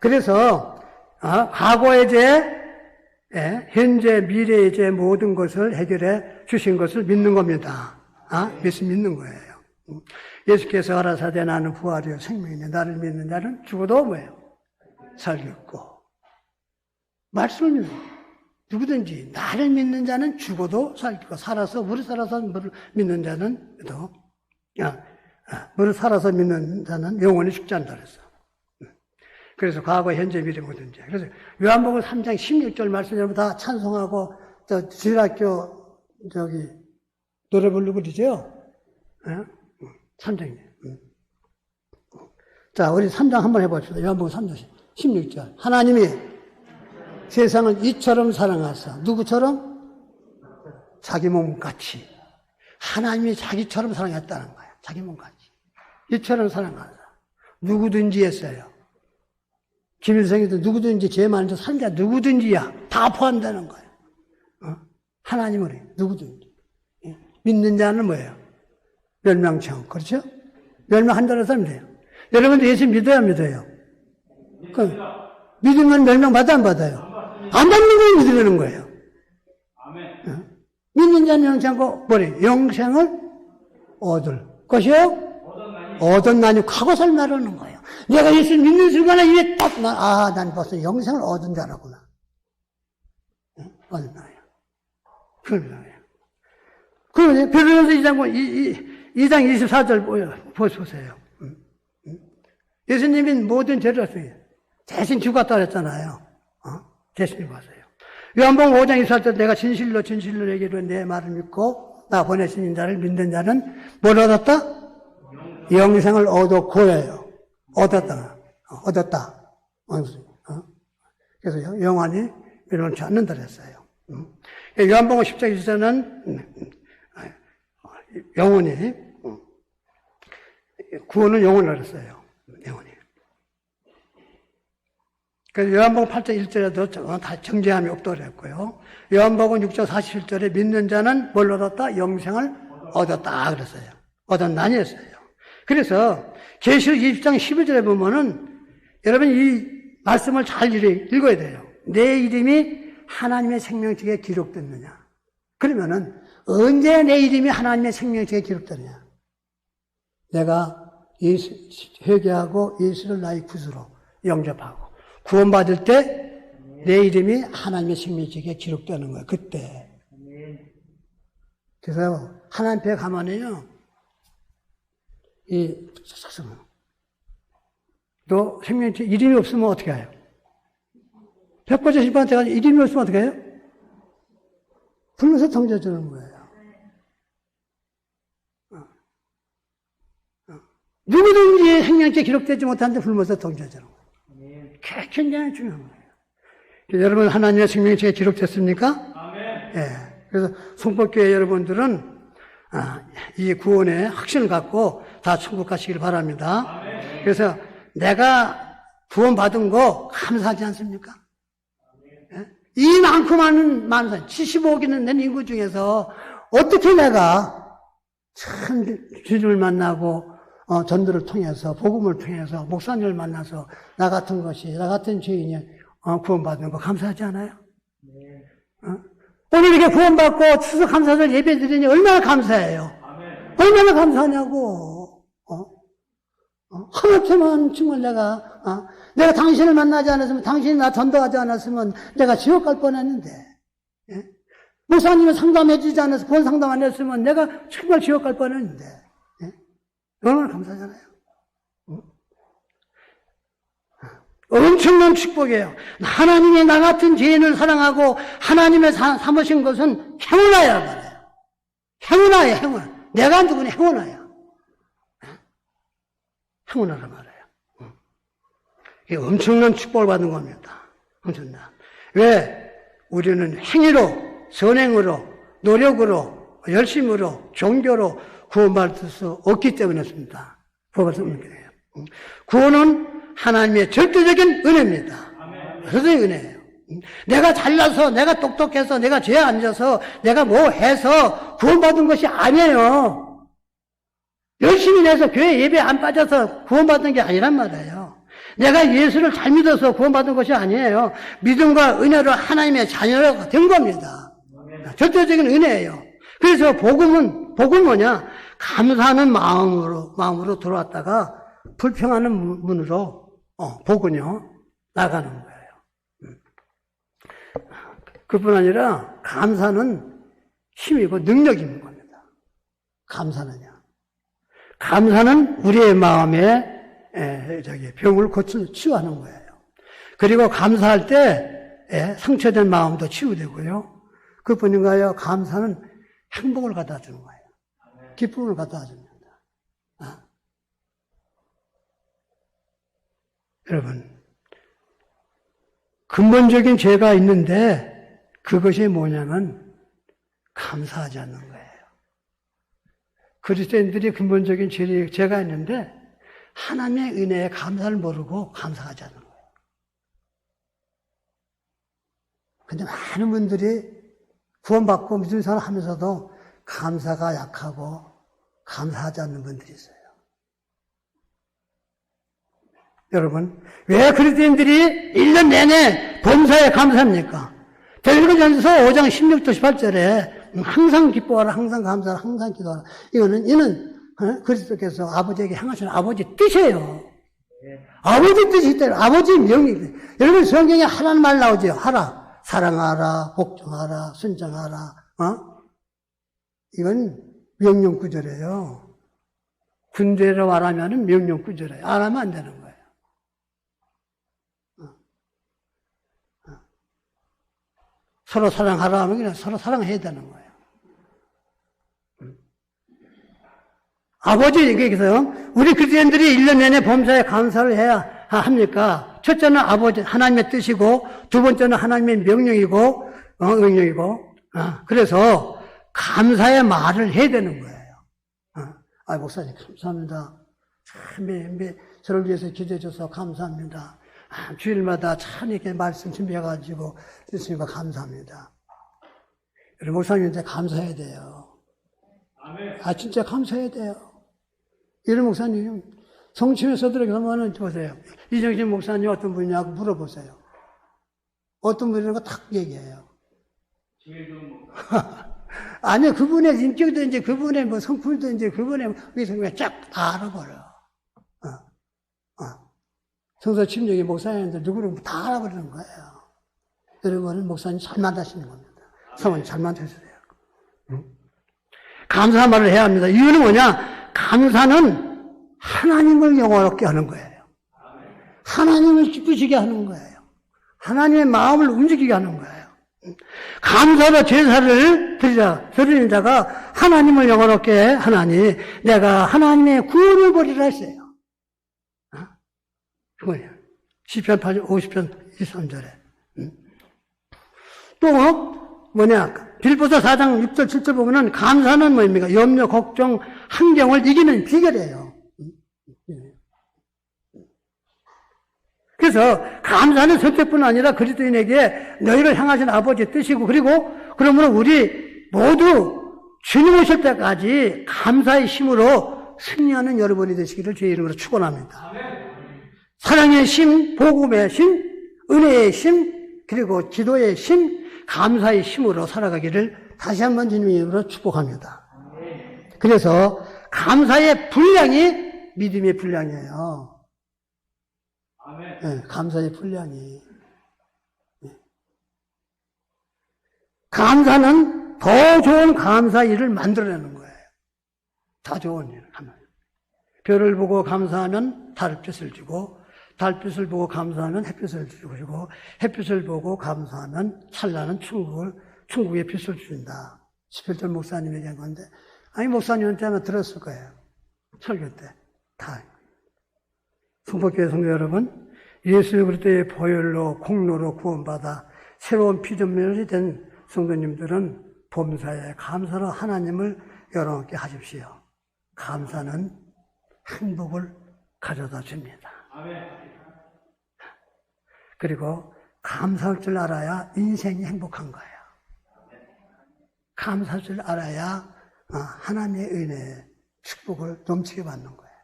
A: 그래서, 과거의 죄, 현재, 미래의 죄 모든 것을 해결해 주신 것을 믿는 겁니다. 믿는 거예요. 예수께서 가라사대 나는 부활이요 생명이니 나를 믿는 자는 죽어도 뭐예요? 살겠고. 말씀을 믿는 거예요. 누구든지 나를 믿는 자는 죽어도 살겠고, 물을 살아서 물을 믿는 자는 또 물을 살아서 믿는 자는 영원히 죽지 않는다 그랬어. 그래서 과거, 현재, 미래 뭐든지. 그래서 요한복음 3장 16절 말씀 여러분 다 찬송하고 주일학교 노래 부르고 그러죠? 3장이에요. 자, 우리 3장 한번 해봅시다. 요한복음 3장 16절. 하나님이 세상을 이처럼 사랑하사. 누구처럼? 자기 몸같이. 하나님이 자기처럼 사랑했다는 거예요. 자기 몸같이. 이처럼 사랑하사. 누구든지 했어요. 김일성이도 누구든지 죄 많은 자 살자 누구든지야. 다 포함되는 거예요. 하나님을 누구든지. 믿는 자는 뭐예요? 멸망치 않고. 그렇죠? 멸망한다는 사람이 돼요. 여러분도 예수 믿어야 믿어요. 믿으면 멸망 받아 안 받아요? 안 받는 걸 믿으려는 거예요. 믿는 자는 영치 않고 영생을 얻을 것이요? 얻었나니 과거살 말하는 거예요. 내가 예수 믿는 순간에 이게 딱 난 벌써 영생을 얻은 자라구나. 얻은 거예요. 그러면 그러면 베드로전서 2장 24절 보세요. 예수님이 모든 죄를 졌어요. 대신 죽었다 그랬잖아요. 대신 죽었어요. 요한복음 5장 24절 내가 진실로 얘기로 내 말을 믿고 나 보내신 자를 믿는 자는 뭘 얻었다? 영생을 얻었고요. 얻었다. 그래서 영원히 멸망치 않는다 그랬어요. 요한복음 10장 24절은 영원히 구원은 영원을 그랬어요. 영원히. 그래서 요한복음 8장 1절에도 다 정죄함이 없다고 그랬고요. 요한복음 6장 47절에 믿는 자는 뭘 얻었다? 영생을 얻었다 그랬어요. 얻었나니 했어요. 그래서 계시록 20장 11절에 보면은 여러분 이 말씀을 잘 읽어야 돼요. 내 이름이 하나님의 생명책에 기록됐느냐. 그러면은 언제 내 이름이 하나님의 생명책에 기록되느냐. 내가 예수 회개하고 예수를 나의 구주로 영접하고 구원받을 때 내 이름이 하나님의 생명책에 기록되는 거예요. 그때. 그래서 하나님 앞에 가면은요. 너 생명책 이름이 없으면 어떻게 해요? 백보자 심판한테 가서 이름이 없으면 어떻게 해요? 불러서 던져주는 거예요. 누구든지 생명책에 기록되지 못하는데 불러서 던져주는 거예요. 굉장히 중요한 거예요. 여러분 하나님의 생명책에 기록됐습니까? 예. 그래서 송법교회 여러분들은 이 구원의 확신을 갖고 다 천국 가시길 바랍니다. 그래서 내가 구원받은 거 감사하지 않습니까? 예? 이 많고 많은 75억이나 된 인구 중에서 어떻게 내가 참 주님을 만나고 전도를 통해서 복음을 통해서 목사님을 만나서 나 같은 죄인이 구원받는 거 감사하지 않아요? 오늘 이렇게 구원받고 추수 감사절 예배 드리니 얼마나 감사해요? 얼마나 감사하냐고. 하나님만 정말 내가 당신을 만나지 않았으면, 당신이 나 전도하지 않았으면 내가 지옥 갈 뻔했는데, 예? 목사님을 상담해주지 않아서 구원 상담 안 했으면 내가 정말 지옥 갈 뻔했는데, 예? 얼마나 감사하잖아요. 엄청난 축복이에요. 하나님이 나 같은 죄인을 사랑하고 하나님의 삼으신 것은 행운아야 말이에요. 행운아야, 행운. 내가 누구냐, 행운아야. 행운아라 말이에요. 이게 엄청난 축복을 받는 겁니다. 엄청나. 왜? 우리는 행위로, 선행으로, 노력으로, 열심으로, 종교로 구원받을 수 없기 때문에 그렇습니다. 구원받을 수 없는 거예요. 구원은 하나님의 절대적인 은혜입니다. 절대적인 은혜예요. 내가 잘나서, 내가 똑똑해서, 내가 죄에 앉아서, 내가 뭐 해서 구원받은 것이 아니에요. 열심히 내서 교회 예배 안 빠져서 구원받은 게 아니란 말이에요. 내가 예수를 잘 믿어서 구원받은 것이 아니에요. 믿음과 은혜로 하나님의 자녀가 된 겁니다. 절대적인 은혜예요. 그래서 복음은 뭐냐? 감사하는 마음으로 들어왔다가 불평하는 문으로, 복은요, 나가는 거예요. 그뿐 아니라 감사는 힘이고 능력이 있는 겁니다. 감사는요. 감사는 우리의 마음에 병을 치유하는 거예요. 그리고 감사할 때 상처된 마음도 치유되고요. 그뿐인가요? 감사는 행복을 갖다 주는 거예요. 기쁨을 갖다 줍니다. 여러분, 근본적인 죄가 있는데 그것이 뭐냐면 감사하지 않는 거예요. 그리스도인들이 근본적인 죄가 있는데 하나님의 은혜에 감사를 모르고 감사하지 않는 거예요. 근데 많은 분들이 구원받고 믿음 생활 하면서도 감사가 약하고 감사하지 않는 분들이 있어요. 여러분, 왜 그리스도인들이 1년 내내 범사에 감사합니까? 데살로니가전서 5장 16절 18절에 항상 기뻐하라, 항상 감사하라, 항상 기도하라. 이는 그리스도께서 아버지에게 향하시는 아버지 뜻이에요. 아버지 뜻이 있대요. 아버지 명령이. 여러분, 성경에 하라는 말 나오죠. 하라. 사랑하라, 복종하라, 순종하라. 이건 명령 구절이에요. 군대로 말하면 명령 구절이에요. 안 하면 안 되는 거예요. 서로 사랑하라 하면 그냥 서로 사랑해야 되는 거예요. 아버지, 여기서 우리 그리스도인들이 1년 내내 범사에 감사를 해야 합니까? 첫째는 아버지, 하나님의 뜻이고, 두 번째는 하나님의 명령이고, 그래서 감사의 말을 해야 되는 거예요. 목사님, 감사합니다. 참, 저를 위해서 기도해줘서 감사합니다. 주일마다 참 이렇게 말씀 준비해가지고 있으니까 감사합니다. 우리 목사님한테 감사해야 돼요. 진짜 감사해야 돼요. 이런 목사님, 성취에서들에게 그러면은 보세요. 이정신 목사님 어떤 분이냐고 물어보세요. 어떤 분이라는 거 딱 얘기해요. 아니, 그분의 인격도 이제 그분의 뭐 성품도 이제 그분의 위성을 쫙 다 알아버려. 성서 침략의 목사님들 누구를 다 알아버리는 거예요. 여러분은 목사님 잘 만나시는 겁니다. 성은 잘 만나셔야 돼요. 감사 말을 해야 합니다. 이유는 뭐냐? 감사는 하나님을 영화롭게 하는 거예요. 하나님을 기쁘시게 하는 거예요. 하나님의 마음을 움직이게 하는 거예요. 감사로 제사를 드리는 자가 하나님을 영화롭게 하나니 내가 하나님의 구원을 보리라 했어요. 그거예요. 시편 50편 23절에. 또 뭐냐? 빌보서 4장 6절 7절 보면은 감사는 뭐입니까? 염려, 걱정, 환경을 이기는 비결이에요. 그래서 감사는 선택뿐 아니라 그리스도인에게 너희를 향하신 아버지의 뜻이고, 그리고 그러므로 우리 모두 주님 오실 때까지 감사의 힘으로 승리하는 여러분이 되시기를 주의 이름으로 축원합니다. 사랑의 심, 복음의 심, 은혜의 심, 그리고 기도의 심, 감사의 힘으로 살아가기를 다시 한번 주님의 이름으로 축복합니다. 그래서 감사의 분량이 믿음의 분량이에요. 네, 감사의 분량이. 감사는 더 좋은 감사 일을 만들어내는 거예요. 더 좋은 일을 하면. 별을 보고 감사하면 달빛을 주고, 달빛을 보고 감사하면 햇빛을 주고, 햇빛을 보고 감사하면 찬란한 천국의 빛을 주신다. 11절 목사님이 얘기한 건데, 아니, 목사님한테 아마 들었을 거예요. 설교 때. 다. 성복교회 성도 여러분, 예수 그리스도의 보혈로 공로로 구원받아 새로운 피조물이 된 성도님들은 범사에 감사로 하나님을 열어놓게 하십시오. 감사는 행복을 가져다 줍니다. 그리고 감사할 줄 알아야 인생이 행복한 거예요. 감사할 줄 알아야 하나님의 은혜의 축복을 넘치게 받는 거예요.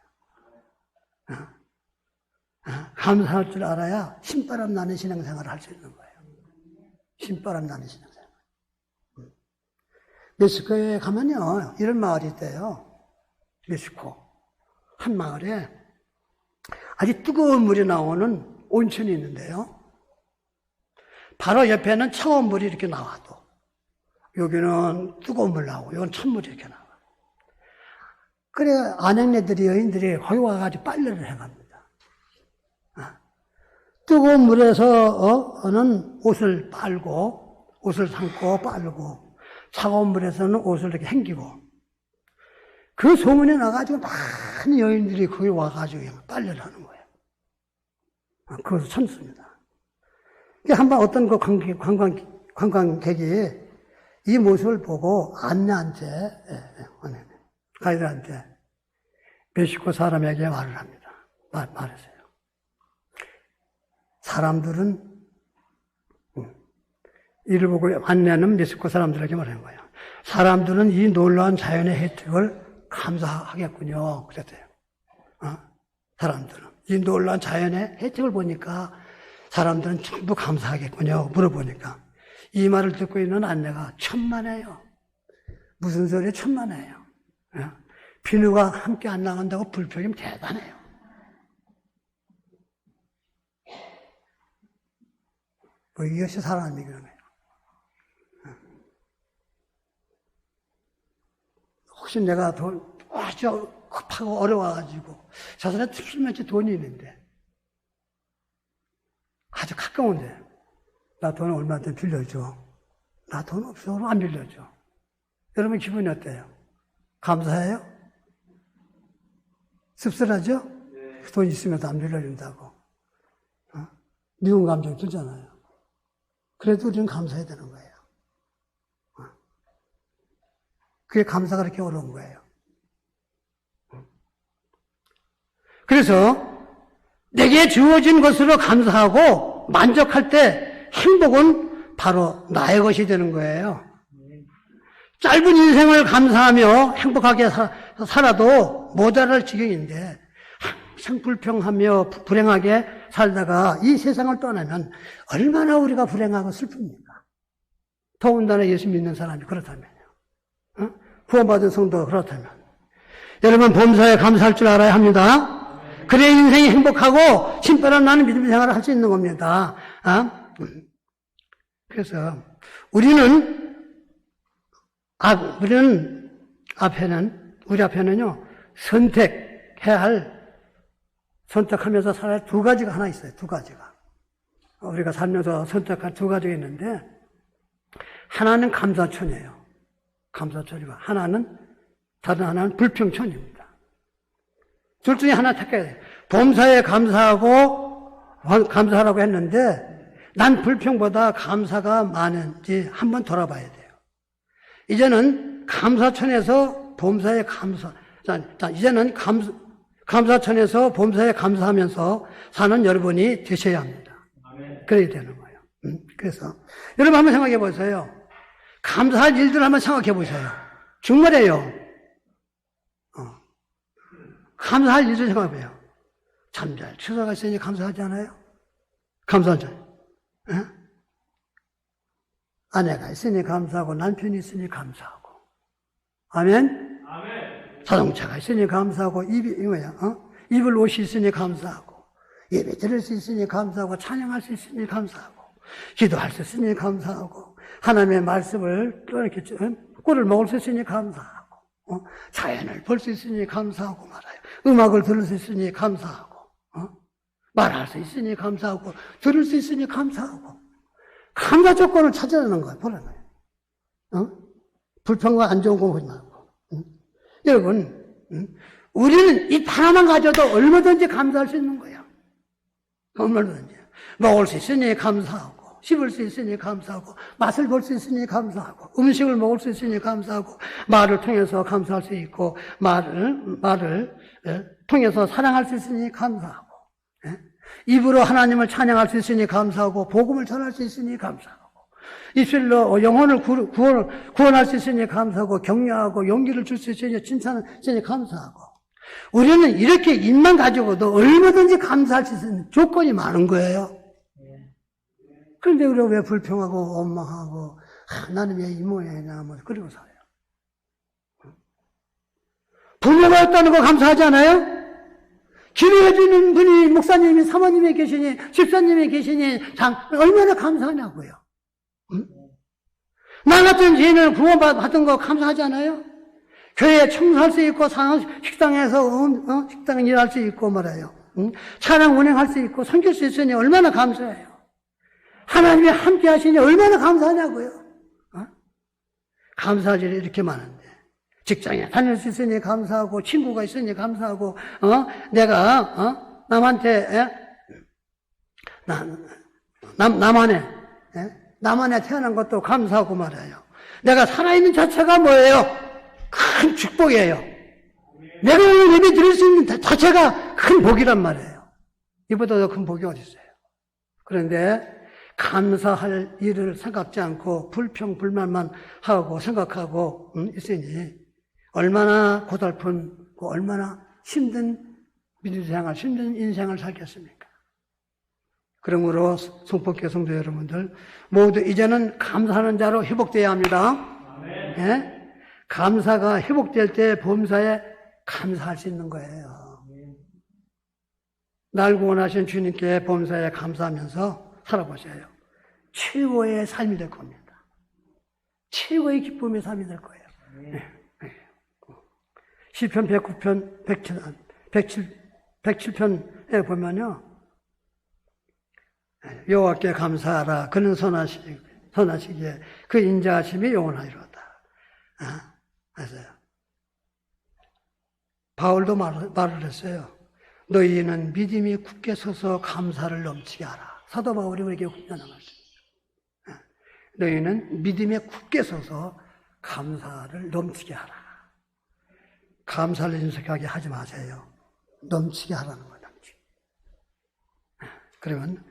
A: 감사할 줄 알아야 신바람 나는 신앙생활을 할 수 있는 거예요. 신바람 나는 신앙생활. 멕시코에 가면요, 이런 마을이 있대요. 멕시코. 한 마을에 아주 뜨거운 물이 나오는 온천이 있는데요. 바로 옆에는 차가운 물이 이렇게 나와도 여기는 뜨거운 물 나오고 여기는 찬물이 이렇게 나와. 그래 안행네들이 여인들이 거기 와가지고 빨래를 해갑니다. 뜨거운 물에서는 옷을 빨고 옷을 삶고 빨고 차가운 물에서는 옷을 이렇게 헹기고 그 소문이 나가지고 많은 여인들이 거기 와가지고 빨래를 하는 거예요. 그것도 천수입니다. 한번 어떤 그 관광객이 이 모습을 보고 안내한테, 가이드한테 멕시코 사람에게 말을 합니다. 말했어요. 사람들은, 이를 보고 안내하는 멕시코 사람들에게 말한 거예요. 사람들은 이 놀라운 자연의 혜택을 감사하겠군요. 그랬대요. 사람들은. 이 놀라운 자연의 혜택을 보니까 사람들은 전부 감사하겠군요. 물어보니까. 이 말을 듣고 있는 안내가 천만에요. 무슨 소리에 천만에요. 비누가 함께 안 나간다고 불평이면 대단해요. 뭐 이것이 사람이 그런 거예요. 혹시 내가 아주 급하고 어려워가지고 저 사람이 틀림없이 돈이 있는데 아주 가까운데 나 돈 얼마든 빌려줘. 나 돈 없어. 안 빌려줘. 여러분 기분이 어때요? 감사해요? 씁쓸하죠? 네. 돈 있으면도 안 빌려준다고. 미운 감정이 들잖아요. 그래도 우리는 감사해야 되는 거예요. 그게 감사가 그렇게 어려운 거예요. 그래서 내게 주어진 것으로 감사하고 만족할 때 행복은 바로 나의 것이 되는 거예요. 짧은 인생을 감사하며 행복하게 살아도 모자랄 지경인데 항상 불평하며 불행하게 살다가 이 세상을 떠나면 얼마나 우리가 불행하고 슬픕니까? 더군다나 예수 믿는 사람이 그렇다면요. 구원받은 성도가 그렇다면 여러분 범사에 감사할 줄 알아야 합니다. 그래 인생이 행복하고 신바람 나는 믿음의 생활을 할 수 있는 겁니다. 그래서 우리 앞에는요, 선택하면서 살아야 할 두 가지가 하나 있어요, 두 가지가. 우리가 살면서 선택할 두 가지가 있는데, 하나는 감사천이에요. 감사천이고, 다른 하나는 불평천입니다. 둘 중에 하나 택해야 돼요. 범사에 감사하라고 했는데, 난 불평보다 감사가 많은지 한번 돌아봐야 돼요. 이제는 감사천에서 범사에 이제는 감사천에서 범사에 감사하면서 사는 여러분이 되셔야 합니다. 그래야 되는 거예요. 그래서 여러분 한번 생각해 보세요. 감사할 일들 한번 생각해 보세요. 정말이에요. 감사할 일들 생각해 보세요. 잠잘 취소가 있으니 감사하지 않아요? 감사하죠. 아내가 있으니 감사하고 남편이 있으니 감사하고 아멘? 아멘. 자동차가 있으니 감사하고 입을 옷이 있으니 감사하고 예배 드릴 수 있으니 감사하고 찬양할 수 있으니 감사하고 기도할 수 있으니 감사하고 하나님의 말씀을 또 이렇게 꿀을 먹을 수 있으니 감사하고 자연을 볼 수 있으니 감사하고 말아요. 음악을 들을 수 있으니 감사하고 말할 수 있으니 감사하고 들을 수 있으니 감사하고 감사 조건을 찾아내는 거예요. 보는 거예요. 불평과 안 좋은 거 보지 말고. 여러분, 우리는 이 하나만 가져도 얼마든지 감사할 수 있는 거예요. 얼마든지. 먹을 수 있으니 감사하고, 씹을 수 있으니 감사하고, 맛을 볼 수 있으니 감사하고, 음식을 먹을 수 있으니 감사하고, 말을 통해서 감사할 수 있고, 말을 통해서 사랑할 수 있으니 감사하고, 입으로 하나님을 찬양할 수 있으니 감사하고, 복음을 전할 수 있으니 감사하고, 입술로 영혼을 구원할 수 있으니 감사하고, 격려하고, 용기를 줄 수 있으니 칭찬할 수 있으니 감사하고, 우리는 이렇게 입만 가지고도 얼마든지 감사할 수 있는 조건이 많은 거예요. 그런데 우리가 왜 불평하고 원망하고 나는 왜 이 모양이냐 뭐 그러고 살아요. 부모가 있다는 거 감사하지 않아요? 기도해 주는 분이 목사님이 사모님이 계시니 집사님이 계시니 얼마나 감사하냐고요. 응? 나 같은 죄인을 구원받은 거 감사하지 않아요? 교회에 청소할 수 있고 식당에서 식당에 일할 수 있고 말이에요. 응? 차량 운행할 수 있고 섬길 수 있으니 얼마나 감사해요. 하나님이 함께 하시니 얼마나 감사하냐고요. 감사할 일이 이렇게 많은데 직장에 다닐 수 있으니 감사하고 친구가 있으니 감사하고 내가 남한테 남한에 태어난 것도 감사하고 말이에요. 내가 살아있는 자체가 뭐예요? 큰 축복이에요. 내가 오늘 예배 드릴 수 있는 자체가 큰 복이란 말이에요. 이보다 더 큰 복이 어디 있어요? 그런데 감사할 일을 생각지 않고 불평, 불만만 하고 생각하고 있으니 얼마나 고달픈, 얼마나 힘든 민주생활, 힘든 인생을 살겠습니까? 그러므로 성폭교 성도 여러분들 모두 이제는 감사하는 자로 회복되어야 합니다. 예? 감사가 회복될 때 범사에 감사할 수 있는 거예요. 날 구원하신 주님께 범사에 감사하면서 살아보세요. 최고의 삶이 될 겁니다. 최고의 기쁨의 삶이 될 거예요. 시편 109편, 107편에 보면요. 여호와께 감사하라. 그는 선하시기에 그 인자하심이 영원하리로다. 아세요? 바울도 말을 했어요. 너희는 믿음이 굳게 서서 감사를 넘치게 하라. 사도 바울이 우리에게 훈련한 말씀. 너희는 믿음에 굳게 서서 감사를 넘치게 하라. 감사를 인색하게 하지 마세요. 넘치게 하라는 거예요. 넘치게. 그러면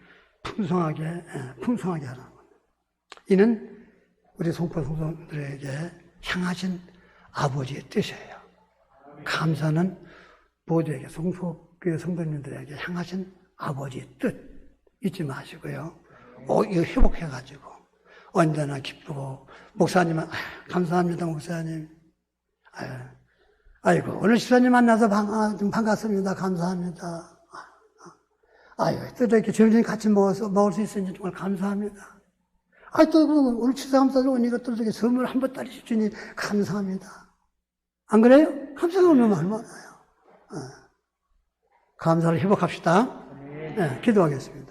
A: 풍성하게 하라는 거예요. 이는 우리 성포 성도들에게 향하신 아버지의 뜻이에요. 감사는 모두에게 성포교회 성도님들에게 향하신 아버지의 뜻 잊지 마시고요. 이거 회복해가지고 언제나 기쁘고 목사님은 감사합니다 목사님. 아이고 오늘 집사님 만나서 반갑습니다. 감사합니다. 아이고 또 이렇게 점심 같이 먹을 수 있으니 정말 감사합니다. 또 오늘 추수감사절 오니까 또 이렇게 선물 한 보따리씩 주니 감사합니다. 안 그래요? 감사가 너무 많아요. 감사를 회복합시다. 네, 기도하겠습니다.